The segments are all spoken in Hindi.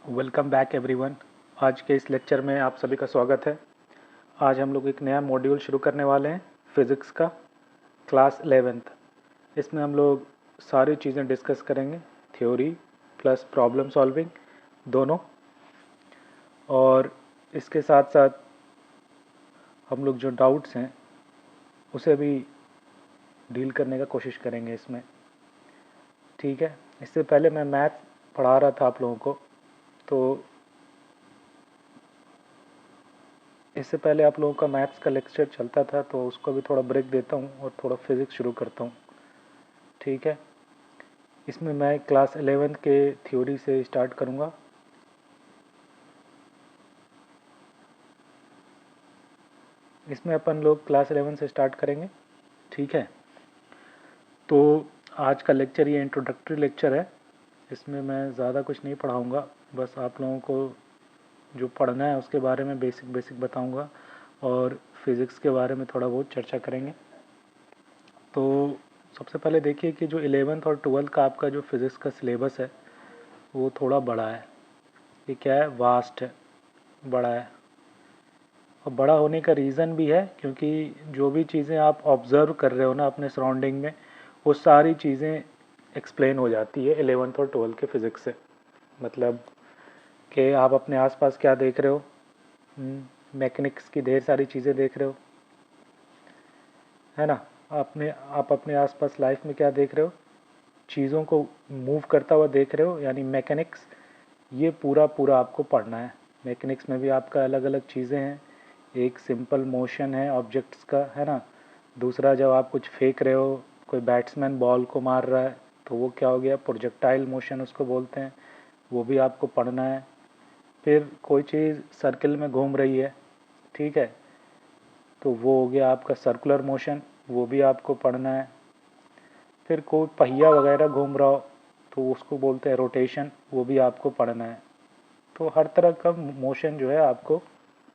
Welcome back everyone. आज के इस लेक्चर में आप सभी का स्वागत है। आज हम लोग एक नया मॉड्यूल शुरू करने वाले हैं फिज़िक्स का, क्लास 11th। इसमें हम लोग सारी चीज़ें डिस्कस करेंगे, थ्योरी प्लस प्रॉब्लम सॉल्विंग दोनों, और इसके साथ साथ हम लोग जो डाउट्स हैं उसे भी डील करने का कोशिश करेंगे इसमें। ठीक है, इससे पहले मैं मैथ पढ़ा रहा था आप लोगों को, तो इससे पहले आप लोगों का मैथ्स का लेक्चर चलता था, तो उसको भी थोड़ा ब्रेक देता हूँ और थोड़ा फिज़िक्स शुरू करता हूँ। ठीक है, इसमें मैं क्लास 11th के थ्योरी से स्टार्ट करूँगा। इसमें अपन लोग क्लास 11 से स्टार्ट करेंगे। ठीक है, तो आज का लेक्चर ये इंट्रोडक्टरी लेक्चर है। इसमें मैं ज़्यादा कुछ नहीं पढ़ाऊँगा, बस आप लोगों को जो पढ़ना है उसके बारे में बेसिक बताऊँगा और फिज़िक्स के बारे में थोड़ा बहुत चर्चा करेंगे। तो सबसे पहले देखिए कि जो 11th और 12th का आपका जो फिज़िक्स का सिलेबस है वो थोड़ा बड़ा है। ये क्या है, वास्ट है, बड़ा है। और बड़ा होने का रीज़न भी है क्योंकि जो भी चीज़ें आप ऑब्ज़र्व कर रहे हो ना अपने सराउंडिंग में, वो सारी चीज़ें एक्सप्लेन हो जाती है 11th और 12th के फिज़िक्स से। मतलब कि आप अपने आसपास क्या देख रहे हो, मैकेनिक्स की ढेर सारी चीज़ें देख रहे हो, है ना। आप अपने आसपास लाइफ में क्या देख रहे हो, चीज़ों को मूव करता हुआ देख रहे हो, यानी मैकेनिक्स। ये पूरा आपको पढ़ना है। मैकेनिक्स में भी आपका अलग अलग चीज़ें हैं। एक सिंपल मोशन है ऑब्जेक्ट्स का, है ना। दूसरा, जब आप कुछ फेंक रहे हो, कोई बैट्समैन बॉल को मार रहा है, तो वो क्या हो गया, प्रोजेक्टाइल मोशन उसको बोलते हैं, वो भी आपको पढ़ना है। फिर कोई चीज़ सर्किल में घूम रही है, ठीक है, तो वो हो गया आपका सर्कुलर मोशन, वो भी आपको पढ़ना है। फिर कोई पहिया वगैरह घूम रहा हो तो उसको बोलते हैं रोटेशन, वो भी आपको पढ़ना है। तो हर तरह का मोशन जो है आपको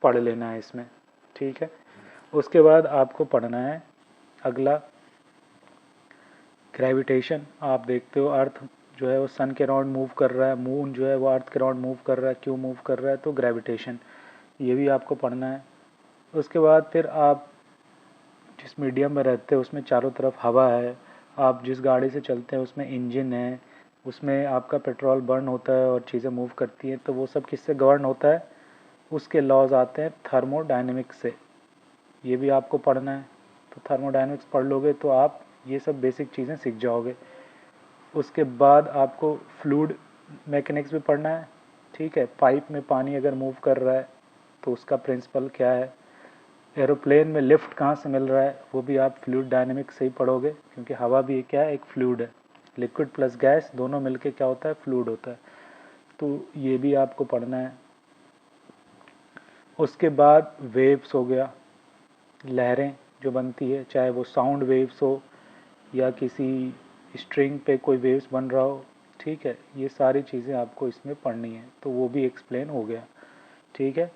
पढ़ लेना है इसमें। ठीक है, उसके बाद आपको पढ़ना है अगला, ग्रेविटेशन। आप देखते हो अर्थ जो है वो सन के राउंड मूव कर रहा है, मून जो है वो अर्थ के राउंड मूव कर रहा है, क्यों मूव कर रहा है, तो ग्रेविटेशन, ये भी आपको पढ़ना है। उसके बाद फिर आप जिस मीडियम में रहते हो उसमें चारों तरफ हवा है, आप जिस गाड़ी से चलते हैं उसमें इंजन है, उसमें आपका पेट्रोल बर्न होता है और चीज़ें मूव करती हैं, तो वो सब किससे गवर्न होता है, उसके लॉज आते हैं थर्मोडायनेमिक्स से, ये भी आपको पढ़ना है। तो थर्मोडायनेमिक्स पढ़ लोगे तो आप ये सब बेसिक चीज़ें सीख जाओगे। उसके बाद आपको फ्लूइड मैकेनिक्स भी पढ़ना है। ठीक है, पाइप में पानी अगर मूव कर रहा है तो उसका प्रिंसिपल क्या है, एरोप्लेन में लिफ्ट कहाँ से मिल रहा है, वो भी आप फ्लूइड डायनेमिक्स से ही पढ़ोगे, क्योंकि हवा भी क्या है, एक फ्लूइड है। लिक्विड प्लस गैस दोनों मिलके क्या होता है, फ्लूइड होता है। तो ये भी आपको पढ़ना है। उसके बाद वेव्स हो गया, लहरें जो बनती है, चाहे वो साउंड वेव्स हो या किसी स्ट्रिंग पे कोई वेव्स बन रहा हो, ठीक है, ये सारी चीज़ें आपको इसमें पढ़नी है, तो वो भी एक्सप्लेन हो गया। ठीक है,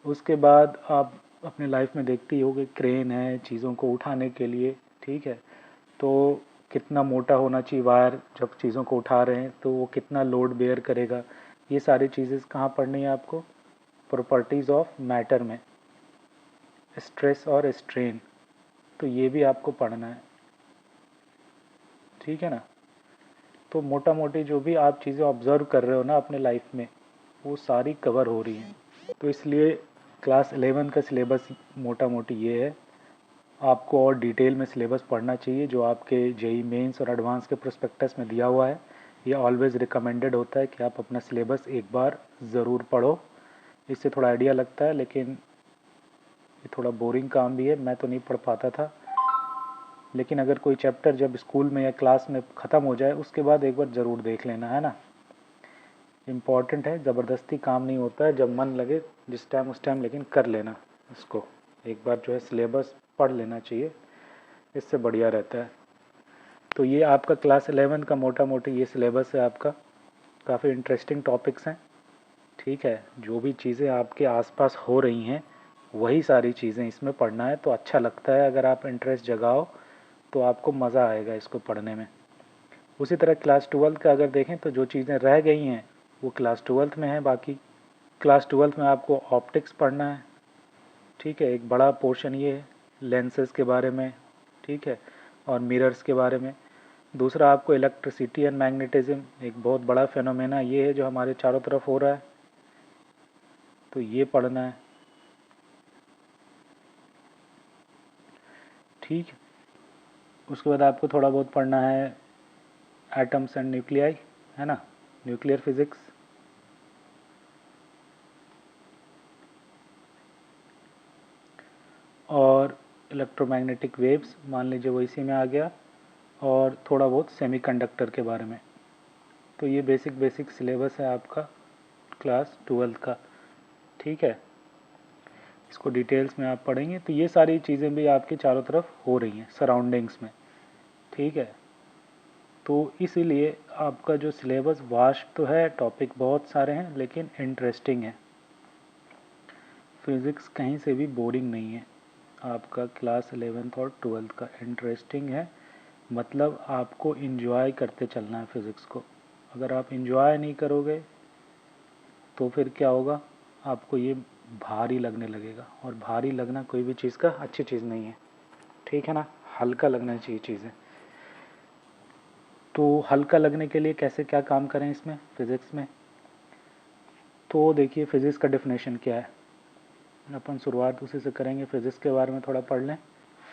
उसके बाद आप अपने लाइफ में देखते ही होगे, क्रेन है चीज़ों को उठाने के लिए, ठीक है, तो कितना मोटा होना चाहिए वायर, जब चीज़ों को उठा रहे हैं तो वो कितना लोड बेयर करेगा, ये सारी चीज़ें कहाँ पढ़नी है आपको, प्रॉपर्टीज़ ऑफ मैटर में, स्ट्रेस और स्ट्रेन, तो ये भी आपको पढ़ना है। ठीक है ना। तो मोटा मोटी जो भी आप चीज़ें ऑब्ज़र्व कर रहे हो ना अपने लाइफ में, वो सारी कवर हो रही हैं। तो इसलिए क्लास 11 का सिलेबस मोटा मोटी ये है। आपको और डिटेल में सिलेबस पढ़ना चाहिए जो आपके जेई मेंस और एडवांस के प्रोस्पेक्टस में दिया हुआ है। ये ऑलवेज़ रिकमेंडेड होता है कि आप अपना सिलेबस एक बार ज़रूर पढ़ो। इससे थोड़ा आइडिया लगता है, लेकिन ये थोड़ा बोरिंग काम भी है, मैं तो नहीं पढ़ पाता था। लेकिन अगर कोई चैप्टर जब स्कूल में या क्लास में ख़त्म हो जाए उसके बाद एक बार ज़रूर देख लेना, है ना। इम्पॉर्टेंट है, ज़बरदस्ती काम नहीं होता है, जब मन लगे जिस टाइम उस टाइम, लेकिन कर लेना इसको एक बार, जो है सिलेबस पढ़ लेना चाहिए, इससे बढ़िया रहता है। तो ये आपका क्लास 11 का मोटा मोटी ये सिलेबस है आपका। काफ़ी इंटरेस्टिंग टॉपिक्स हैं। ठीक है, जो भी चीज़ें आपके आसपास हो रही हैं वही सारी चीज़ें इसमें पढ़ना है, तो अच्छा लगता है। अगर आप इंटरेस्ट जगाओ तो आपको मज़ा आएगा इसको पढ़ने में। उसी तरह क्लास 12 का अगर देखें तो जो चीज़ें रह गई हैं वो क्लास 12th में है। बाकी क्लास 12th में आपको ऑप्टिक्स पढ़ना है, ठीक है, एक बड़ा पोर्शन ये है लेंसेज के बारे में, ठीक है, और मिरर्स के बारे में। दूसरा आपको इलेक्ट्रिसिटी एंड मैग्नेटिज्म, एक बहुत बड़ा फेनोमेना ये है जो हमारे चारों तरफ हो रहा है, तो ये पढ़ना है, ठीक। उसके बाद आपको थोड़ा बहुत पढ़ना है एटम्स एंड न्यूक्लियाई, है ना, न्यूक्लियर फिजिक्स। और इलेक्ट्रोमैग्नेटिक वेव्स मान लीजिए वो इसी में आ गया, और थोड़ा बहुत सेमीकंडक्टर के बारे में। तो ये बेसिक सिलेबस है आपका क्लास 12th का, ठीक है। इसको डिटेल्स में आप पढ़ेंगे तो ये सारी चीज़ें भी आपके चारों तरफ हो रही हैं सराउंडिंग्स में, ठीक है। तो इसीलिए आपका जो सिलेबस वास्ट तो है, टॉपिक बहुत सारे हैं, लेकिन इंटरेस्टिंग है। फिज़िक्स कहीं से भी बोरिंग नहीं है। आपका क्लास 11th और 12th का इंटरेस्टिंग है, मतलब आपको इन्जॉय करते चलना है फिज़िक्स को। अगर आप इन्जॉय नहीं करोगे तो फिर क्या होगा, आपको ये भारी लगने लगेगा, और भारी लगना कोई भी चीज़ का अच्छी चीज़ नहीं है, ठीक है ना। हल्का लगना चाहिए चीज़ें। तो हल्का लगने के लिए कैसे क्या काम करें इसमें फ़िज़िक्स में, तो देखिए फ़िज़िक्स का डेफिनेशन क्या है, अपन शुरुआत उसी से करेंगे। फ़िज़िक्स के बारे में थोड़ा पढ़ लें।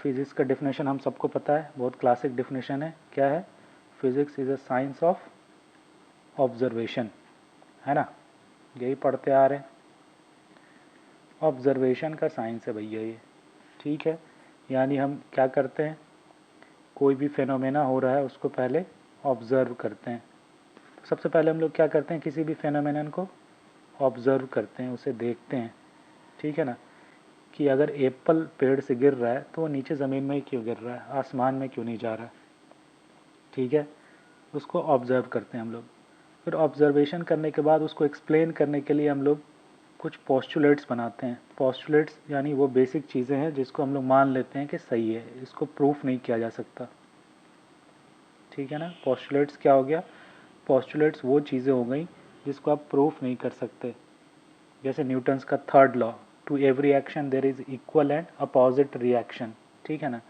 फ़िज़िक्स का डेफिनेशन हम सबको पता है, बहुत क्लासिक डेफिनेशन है। क्या है? Physics is a science of observation, है ना, यही पढ़ते आ रहे हैं। ऑब्जर्वेशन का साइंस है भैया ये, ठीक है। यानी हम क्या करते हैं, कोई भी फेनोमेना हो रहा है उसको पहले ऑब्ज़र्व करते हैं। तो सबसे पहले हम लोग क्या करते हैं, किसी भी फेनोमेनन को ऑब्ज़र्व करते हैं, उसे देखते हैं, ठीक है ना, कि अगर एप्पल पेड़ से गिर रहा है तो वो नीचे ज़मीन में ही क्यों गिर रहा है, आसमान में क्यों नहीं जा रहा है, ठीक है। उसको ऑब्ज़र्व करते हैं हम लोग। फिर ऑब्ज़र्वेशन करने के बाद उसको एक्सप्लेन करने के लिए हम लोग कुछ पोस्टुलेट्स बनाते हैं। पोस्टुलेट्स यानी वो बेसिक चीज़ें हैं जिसको हम लोग मान लेते हैं कि सही है, इसको प्रूफ नहीं किया जा सकता, ठीक है ना। पोस्टुलेट्स क्या हो गया, पोस्टुलेट्स वो चीज़ें हो गई जिसको आप प्रूफ नहीं कर सकते। जैसे न्यूटन्स का third law, to every action there is equal and opposite reaction, ठीक है ना,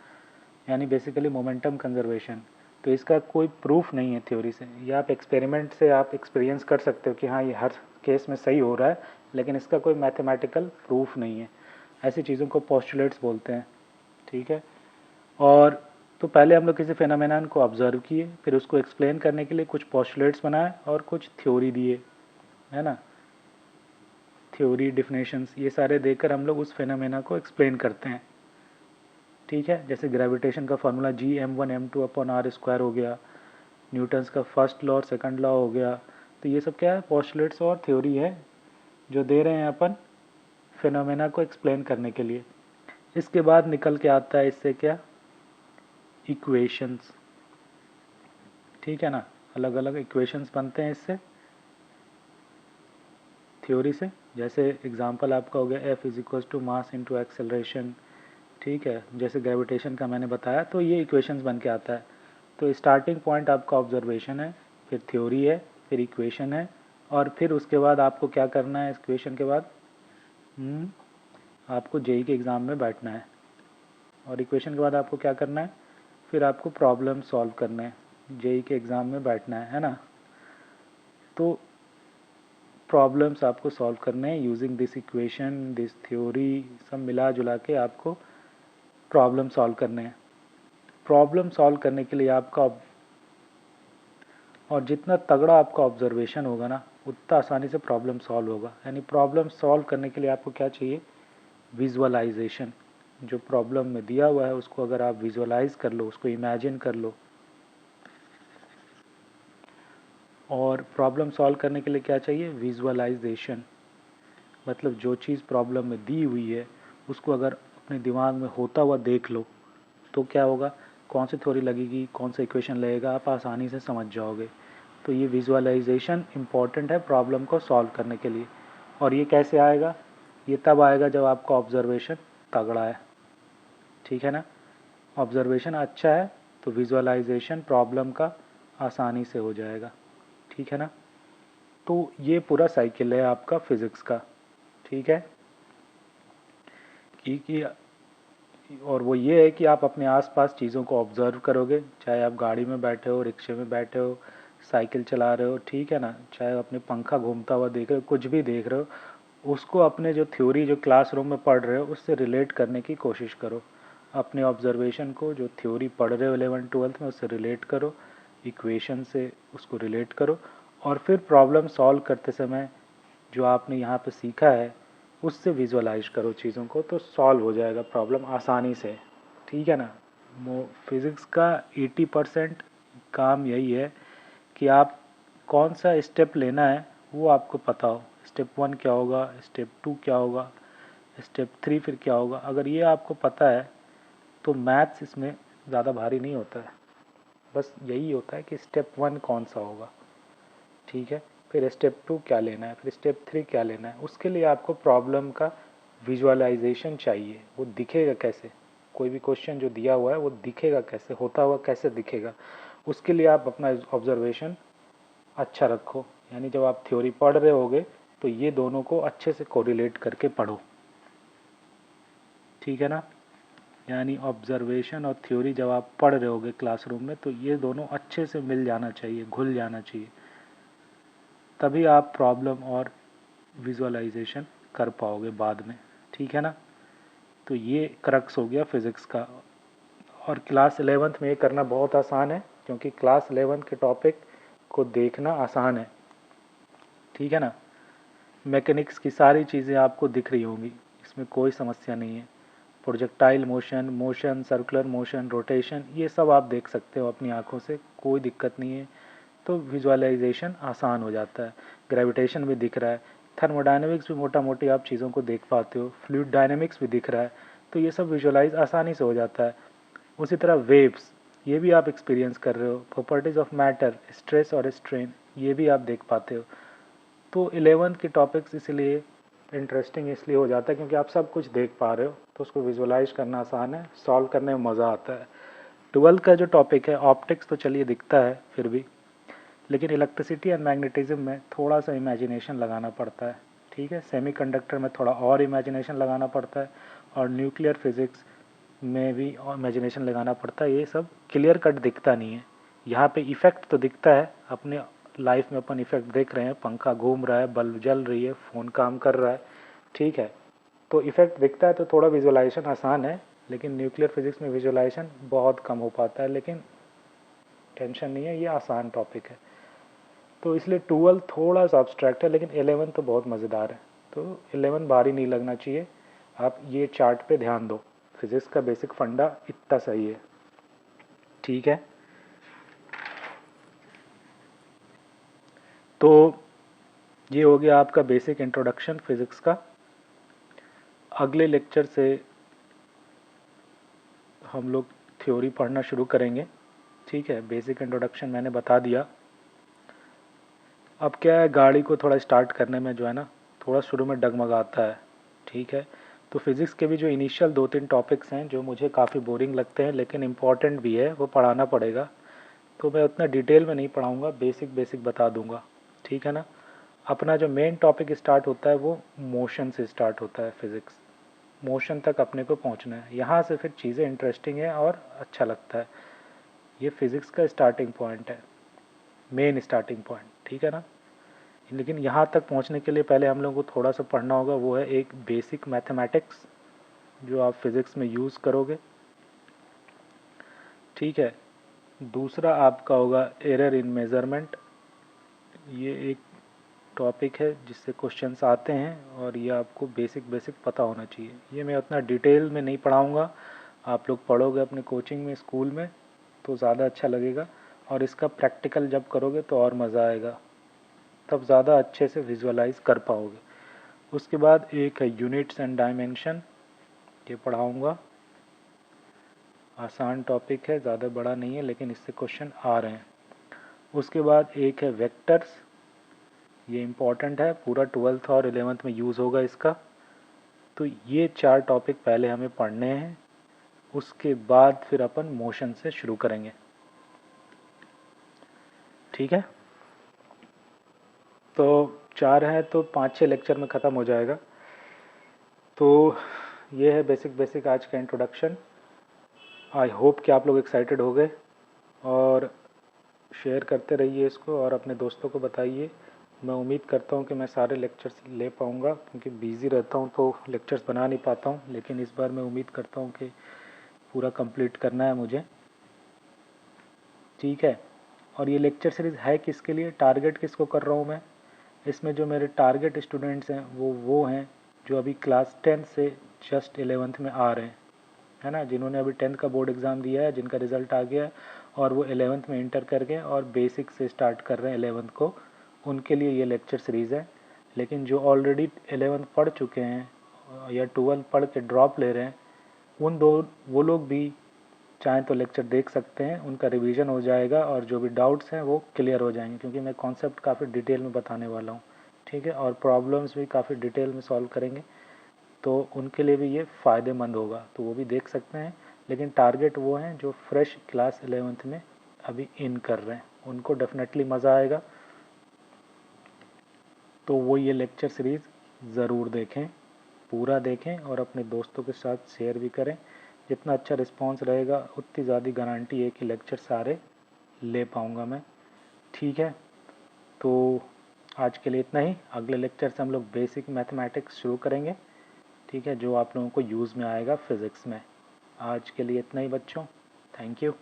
यानी बेसिकली मोमेंटम कंजर्वेशन। तो इसका कोई प्रूफ नहीं है थ्योरी से, या आप एक्सपेरिमेंट से आप एक्सपीरियंस कर सकते हो कि हाँ ये हर केस में सही हो रहा है, लेकिन इसका कोई मैथमेटिकल प्रूफ नहीं है। ऐसी चीज़ों को पोस्टुलेट्स बोलते हैं, ठीक है। और तो पहले हम लोग किसी फेनोमेनन को ऑब्जर्व किए, फिर उसको एक्सप्लेन करने के लिए कुछ पोस्टुलेट्स बनाए और कुछ थ्योरी दिए, है ना, थ्योरी डिफिनेशंस ये सारे देकर हम लोग उस फेनोमेना को एक्सप्लेन करते हैं, ठीक है। जैसे ग्रेविटेशन का फार्मूला G m1m2/r² हो गया, न्यूटन्स का फर्स्ट लॉ और सेकंड लॉ हो गया। तो ये सब क्या है, पोस्टुलेट्स और थ्योरी है जो दे रहे हैं अपन फेनोमेना को एक्सप्लेन करने के लिए। इसके बाद निकल के आता है इससे क्या, इक्वेशंस, ठीक है ना, अलग अलग इक्वेशंस बनते हैं इससे थ्योरी से। जैसे एग्जांपल आपका हो गया F = मास इंटू एक्सेलरेशन, ठीक है। जैसे ग्रेविटेशन का मैंने बताया, तो ये इक्वेशंस बन के आता है। तो स्टार्टिंग पॉइंट आपका ऑब्जर्वेशन है, फिर थ्योरी है, फिर इक्वेशन है, और फिर उसके बाद आपको क्या करना है, इक्वेशन के बाद आपको जेई के एग्ज़ाम में बैठना है, और इक्वेशन के बाद आपको क्या करना है, फिर आपको प्रॉब्लम सॉल्व करना है, जेई के एग्ज़ाम में बैठना है ना। तो प्रॉब्लम्स आपको सॉल्व करने हैं using this equation, this theory, सब मिला जुला के आपको प्रॉब्लम सॉल्व करने हैं। प्रॉब्लम सॉल्व करने के लिए आपका, और जितना तगड़ा आपका ऑब्जर्वेशन होगा ना, उतना आसानी से प्रॉब्लम सॉल्व होगा। यानी प्रॉब्लम सॉल्व करने के लिए आपको क्या चाहिए, विजुअलाइजेशन। जो प्रॉब्लम में दिया हुआ है उसको अगर आप विजुअलाइज कर लो, उसको इमेजिन कर लो। और प्रॉब्लम सॉल्व करने के लिए क्या चाहिए, विजुअलाइजेशन। मतलब जो चीज़ प्रॉब्लम में दी हुई है उसको अगर अपने दिमाग में होता हुआ देख लो तो क्या होगा, कौन सी थ्योरी लगेगी, कौन सा इक्वेशन लगेगा, आप आसानी से समझ जाओगे। तो ये विजुअलाइजेशन इम्पॉर्टेंट है प्रॉब्लम को सॉल्व करने के लिए। और ये कैसे आएगा, ये तब आएगा जब आपका ऑब्जर्वेशन तगड़ा है, ठीक है ना। ऑब्जर्वेशन अच्छा है तो विजुअलाइजेशन प्रॉब्लम का आसानी से हो जाएगा, ठीक है ना। तो ये पूरा साइकिल है आपका फिज़िक्स का, ठीक है। कि और वो ये है कि आप अपने आसपास चीज़ों को ऑब्ज़र्व करोगे, चाहे आप गाड़ी में बैठे हो, रिक्शे में बैठे हो, साइकिल चला रहे हो, ठीक है ना, चाहे अपने पंखा घूमता हुआ देख रहे हो, कुछ भी देख रहे हो, उसको अपने जो थ्योरी जो क्लासरूम में पढ़ रहे हो उससे रिलेट करने की कोशिश करो। अपने ऑब्जर्वेशन को जो थ्योरी पढ़ रहे हो 11th-12th में उससे रिलेट करो, इक्वेशन से उसको रिलेट करो, और फिर प्रॉब्लम सॉल्व करते समय जो आपने यहाँ पे सीखा है उससे विजुअलाइज करो चीज़ों को, तो सॉल्व हो जाएगा प्रॉब्लम आसानी से, ठीक है ना। फिज़िक्स का 80% काम यही है कि आप कौन सा स्टेप लेना है वो आपको पता हो। स्टेप 1 क्या होगा, स्टेप 2 क्या होगा, स्टेप 3 फिर क्या होगा। अगर ये आपको पता है तो मैथ्स इसमें ज़्यादा भारी नहीं होता है। बस यही होता है कि स्टेप 1 कौन सा होगा, ठीक है, फिर स्टेप 2 क्या लेना है, फिर स्टेप 3 क्या लेना है। उसके लिए आपको प्रॉब्लम का विजुअलाइजेशन चाहिए। वो दिखेगा कैसे, कोई भी क्वेश्चन जो दिया हुआ है वो दिखेगा कैसे, होता हुआ कैसे दिखेगा, उसके लिए आप अपना ऑब्जर्वेशन अच्छा रखो। यानी जब आप थ्योरी पढ़ रहे होगे तो ये दोनों को अच्छे से कोरिलेट करके पढ़ो, ठीक है ना। यानी ऑब्जर्वेशन और थ्योरी जब आप पढ़ रहे होगे क्लासरूम में तो ये दोनों अच्छे से मिल जाना चाहिए, घुल जाना चाहिए, तभी आप प्रॉब्लम और विजुअलाइजेशन कर पाओगे बाद में, ठीक है ना। तो ये क्रक्स हो गया फिज़िक्स का। और क्लास 11th में ये करना बहुत आसान है, क्योंकि क्लास 11th के टॉपिक को देखना आसान है, ठीक है ना। मैकेनिक्स की सारी चीज़ें आपको दिख रही होंगी, इसमें कोई समस्या नहीं है। Projectile motion, motion, circular motion, rotation, ये सब आप देख सकते हो अपनी आँखों से, कोई दिक्कत नहीं है। तो विजुअलाइजेशन आसान हो जाता है। ग्रेविटेशन भी दिख रहा है, थर्मोडायनेमिक्स भी मोटा मोटी आप चीज़ों को देख पाते हो, फ्लूइड डायनेमिक्स भी दिख रहा है, तो ये सब विजुअलाइज आसानी से हो जाता है। उसी तरह वेव्स, ये भी आप एक्सपीरियंस कर रहे हो, प्रॉपर्टीज़ ऑफ मैटर, स्ट्रेस और स्ट्रेन, ये भी आप देख पाते हो। तो 11th के टॉपिक्स इसलिए इंटरेस्टिंग इसलिए हो जाता है क्योंकि आप सब कुछ देख पा रहे हो, तो उसको विजुअलाइज करना आसान है, सॉल्व करने में मज़ा आता है। 12th का जो टॉपिक है ऑप्टिक्स, तो चलिए दिखता है फिर भी, लेकिन इलेक्ट्रिसिटी एंड मैग्नेटिज्म में थोड़ा सा इमेजिनेशन लगाना पड़ता है, ठीक है। सेमीकंडक्टर में थोड़ा और इमेजिनेशन लगाना पड़ता है, और न्यूक्लियर फिज़िक्स में भी इमेजिनेशन लगाना पड़ता है। ये सब क्लियर कट दिखता नहीं है। यहाँ पे इफ़ेक्ट तो दिखता है, अपने लाइफ में अपन इफ़ेक्ट देख रहे हैं, पंखा घूम रहा है, बल्ब जल रही है, फ़ोन काम कर रहा है, ठीक है, तो इफ़ेक्ट दिखता है, तो थोड़ा विजुअलाइजेशन आसान है। लेकिन न्यूक्लियर फिज़िक्स में विजुअलाइजेशन बहुत कम हो पाता है, लेकिन टेंशन नहीं है, ये आसान टॉपिक है। तो इसलिए 12 थोड़ा सा अब्स्ट्रैक्ट है, लेकिन 11 तो बहुत मज़ेदार है। तो 11 भारी नहीं लगना चाहिए। आप ये चार्ट पे ध्यान दो, फिज़िक्स का बेसिक फंडा इतना सही है, ठीक है। तो ये हो गया आपका बेसिक इंट्रोडक्शन फिज़िक्स का। अगले लेक्चर से हम लोग थ्योरी पढ़ना शुरू करेंगे, ठीक है। बेसिक इंट्रोडक्शन मैंने बता दिया। अब क्या है, गाड़ी को थोड़ा स्टार्ट करने में जो है ना, थोड़ा शुरू में डगमगाता है, ठीक है। तो फिज़िक्स के भी जो इनिशियल 2-3 टॉपिक्स हैं जो मुझे काफ़ी बोरिंग लगते हैं लेकिन इम्पॉर्टेंट भी है, वो पढ़ाना पड़ेगा। तो मैं उतना डिटेल में नहीं पढ़ाऊँगा, बेसिक बेसिक बता दूँगा, ठीक है ना। अपना जो मेन टॉपिक स्टार्ट होता है वो मोशन से स्टार्ट होता है। फिज़िक्स मोशन तक अपने को पहुँचना है, यहाँ से फिर चीज़ें इंटरेस्टिंग है और अच्छा लगता है। ये फिज़िक्स का स्टार्टिंग पॉइंट है, मेन स्टार्टिंग पॉइंट, ठीक है ना। लेकिन यहाँ तक पहुँचने के लिए पहले हम लोगों को थोड़ा सा पढ़ना होगा, वो है एक बेसिक मैथमेटिक्स जो आप फिज़िक्स में यूज़ करोगे, ठीक है। दूसरा आपका होगा एरर इन मेज़रमेंट। ये एक टॉपिक है जिससे क्वेश्चंस आते हैं और ये आपको बेसिक बेसिक पता होना चाहिए। ये मैं उतना डिटेल में नहीं पढ़ाऊँगा, आप लोग पढ़ोगे अपने कोचिंग में, स्कूल में, तो ज़्यादा अच्छा लगेगा। और इसका प्रैक्टिकल जब करोगे तो और मज़ा आएगा, तब ज़्यादा अच्छे से विजुअलाइज कर पाओगे। उसके बाद एक है यूनिट्स एंड डायमेंशन, ये पढ़ाऊँगा। आसान टॉपिक है, ज़्यादा बड़ा नहीं है, लेकिन इससे क्वेश्चन आ रहे हैं। उसके बाद एक है वेक्टर्स, ये इम्पॉर्टेंट है, पूरा 12th और 11th में यूज़ होगा इसका। तो ये 4 टॉपिक पहले हमें पढ़ने हैं, उसके बाद फिर अपन मोशन से शुरू करेंगे, ठीक है। तो 4 हैं तो 5-6 लेक्चर में ख़त्म हो जाएगा। तो ये है बेसिक आज का इंट्रोडक्शन। आई होप कि आप लोग एक्साइटेड हो गए, और शेयर करते रहिए इसको और अपने दोस्तों को बताइए। मैं उम्मीद करता हूँ कि मैं सारे लेक्चर्स ले पाऊँगा, क्योंकि बिज़ी रहता हूँ तो लेक्चर्स बना नहीं पाता हूँ, लेकिन इस बार मैं उम्मीद करता हूँ कि पूरा कंप्लीट करना है मुझे। ठीक है, और ये लेक्चर सीरीज़ है किसके लिए, टारगेट किसको कर रहा हूँ मैं? इसमें जो मेरे टारगेट स्टूडेंट्स हैं वो हैं जो अभी क्लास 10 से जस्ट 11th में आ रहे हैं, है ना, जिन्होंने अभी 10th का बोर्ड एग्ज़ाम दिया है, जिनका रिज़ल्ट आ गया है और वो 11th में इंटर कर गए और बेसिक से स्टार्ट कर रहे हैं 11th को, उनके लिए ये लेक्चर सीरीज़ है। लेकिन जो ऑलरेडी 11th पढ़ चुके हैं या 12th पढ़ के ड्रॉप ले रहे हैं, वो लोग भी चाहें तो लेक्चर देख सकते हैं, उनका रिवीजन हो जाएगा और जो भी डाउट्स हैं वो क्लियर हो जाएंगे, क्योंकि मैं कॉन्सेप्ट काफ़ी डिटेल में बताने वाला हूँ। ठीक है, और प्रॉब्लम्स भी काफ़ी डिटेल में सॉल्व करेंगे, तो उनके लिए भी ये फ़ायदेमंद होगा, तो वो भी देख सकते हैं। लेकिन टारगेट वो हैं जो फ्रेश क्लास 11th में अभी इन कर रहे हैं, उनको डेफिनेटली मज़ा आएगा। तो वो ये लेक्चर सीरीज़ ज़रूर देखें, पूरा देखें और अपने दोस्तों के साथ शेयर भी करें। जितना अच्छा रिस्पांस रहेगा उतनी ज़्यादा गारंटी है कि लेक्चर सारे ले पाऊँगा मैं। ठीक है, तो आज के लिए इतना ही। अगले लेक्चर से हम लोग बेसिक मैथमेटिक्स शुरू करेंगे, ठीक है, जो आप लोगों को यूज़ में आएगा फिज़िक्स में। आज के लिए इतना ही बच्चों, थैंक यू।